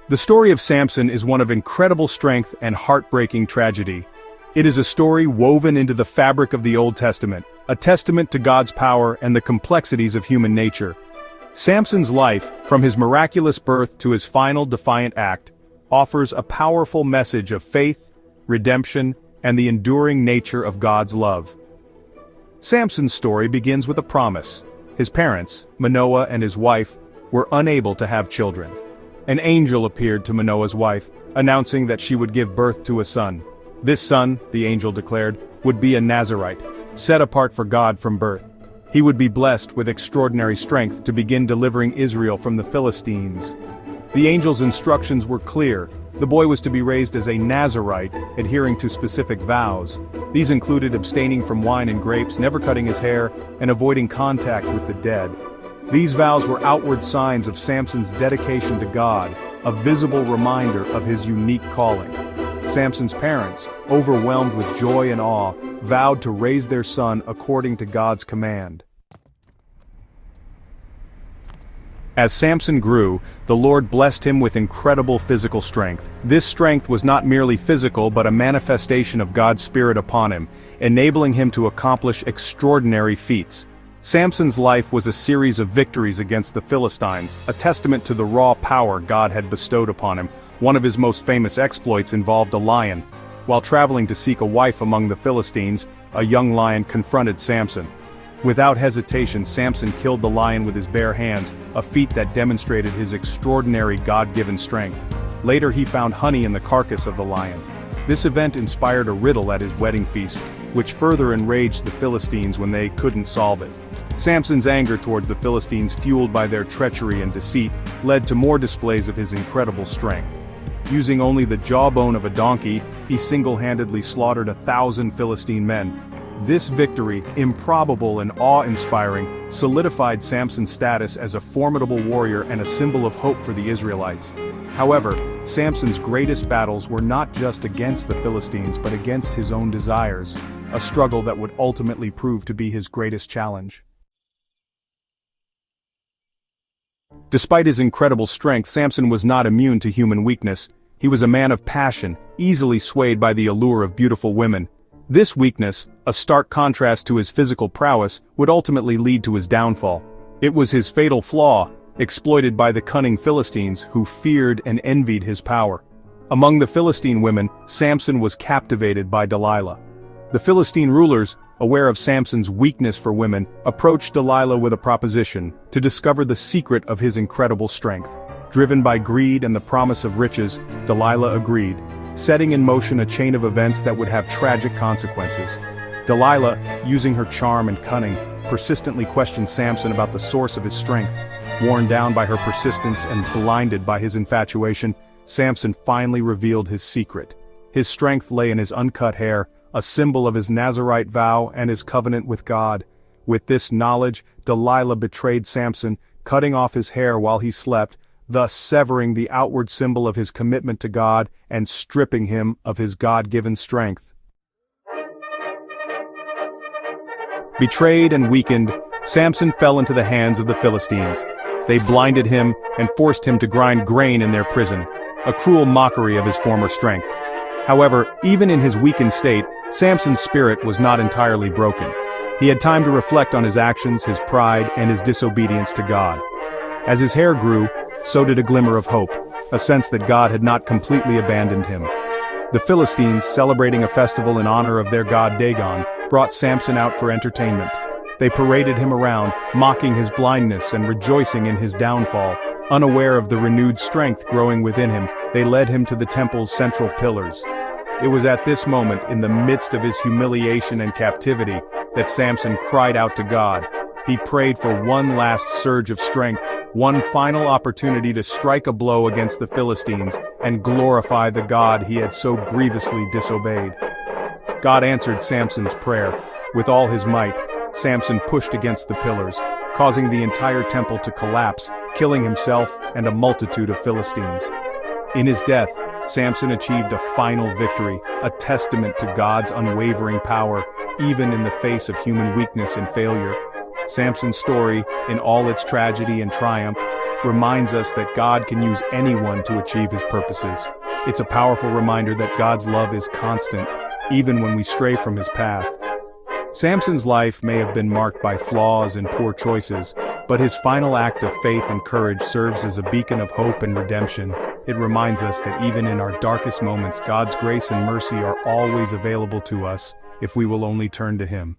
The story of Samson is one of incredible strength and heartbreaking tragedy. It is a story woven into the fabric of the Old Testament, a testament to God's power and the complexities of human nature. Samson's life, from his miraculous birth to his final defiant act, offers a powerful message of faith, redemption, and the enduring nature of God's love. Samson's story begins with a promise. His parents, Manoah and his wife, were unable to have children. An angel appeared to Manoah's wife, announcing that she would give birth to a son. This son, the angel declared, would be a Nazirite, set apart for God from birth. He would be blessed with extraordinary strength to begin delivering Israel from the Philistines. The angel's instructions were clear. The boy was to be raised as a Nazirite, adhering to specific vows. These included abstaining from wine and grapes, never cutting his hair, and avoiding contact with the dead. These vows were outward signs of Samson's dedication to God, a visible reminder of his unique calling. Samson's parents, overwhelmed with joy and awe, vowed to raise their son according to God's command. As Samson grew, the Lord blessed him with incredible physical strength. This strength was not merely physical but a manifestation of God's Spirit upon him, enabling him to accomplish extraordinary feats. Samson's life was a series of victories against the Philistines, a testament to the raw power God had bestowed upon him. One of his most famous exploits involved a lion. While traveling to seek a wife among the Philistines, a young lion confronted Samson. Without hesitation, Samson killed the lion with his bare hands, a feat that demonstrated his extraordinary God-given strength. Later he found honey in the carcass of the lion. This event inspired a riddle at his wedding feast, which further enraged the Philistines when they couldn't solve it. Samson's anger toward the Philistines, fueled by their treachery and deceit, led to more displays of his incredible strength. Using only the jawbone of a donkey, he single-handedly slaughtered 1,000 Philistine men. This victory, improbable and awe-inspiring, solidified Samson's status as a formidable warrior and a symbol of hope for the Israelites. However, Samson's greatest battles were not just against the Philistines but against his own desires, a struggle that would ultimately prove to be his greatest challenge. Despite his incredible strength, Samson was not immune to human weakness. He was a man of passion, easily swayed by the allure of beautiful women. This weakness, a stark contrast to his physical prowess, would ultimately lead to his downfall. It was his fatal flaw, exploited by the cunning Philistines who feared and envied his power. Among the Philistine women, Samson was captivated by Delilah. The Philistine rulers, aware of Samson's weakness for women, approached Delilah with a proposition to discover the secret of his incredible strength. Driven by greed and the promise of riches, Delilah agreed, setting in motion a chain of events that would have tragic consequences. Delilah, using her charm and cunning, persistently questioned Samson about the source of his strength. Worn down by her persistence and blinded by his infatuation, Samson finally revealed his secret. His strength lay in his uncut hair, a symbol of his Nazirite vow and his covenant with God. With this knowledge, Delilah betrayed Samson, cutting off his hair while he slept, thus severing the outward symbol of his commitment to God and stripping him of his God-given strength. Betrayed and weakened, Samson fell into the hands of the Philistines. They blinded him and forced him to grind grain in their prison, a cruel mockery of his former strength. However, even in his weakened state, Samson's spirit was not entirely broken. He had time to reflect on his actions, his pride, and his disobedience to God. As his hair grew, so did a glimmer of hope, a sense that God had not completely abandoned him. The Philistines, celebrating a festival in honor of their god Dagon, brought Samson out for entertainment. They paraded him around, mocking his blindness and rejoicing in his downfall. Unaware of the renewed strength growing within him, they led him to the temple's central pillars. It was at this moment, in the midst of his humiliation and captivity, that Samson cried out to God. He prayed for one last surge of strength, one final opportunity to strike a blow against the Philistines and glorify the God he had so grievously disobeyed. God answered Samson's prayer. With all his might, Samson pushed against the pillars, causing the entire temple to collapse, killing himself and a multitude of Philistines. In his death, Samson achieved a final victory, a testament to God's unwavering power, even in the face of human weakness and failure. Samson's story, in all its tragedy and triumph, reminds us that God can use anyone to achieve his purposes. It's a powerful reminder that God's love is constant, even when we stray from his path. Samson's life may have been marked by flaws and poor choices, but his final act of faith and courage serves as a beacon of hope and redemption. It reminds us that even in our darkest moments, God's grace and mercy are always available to us if we will only turn to him.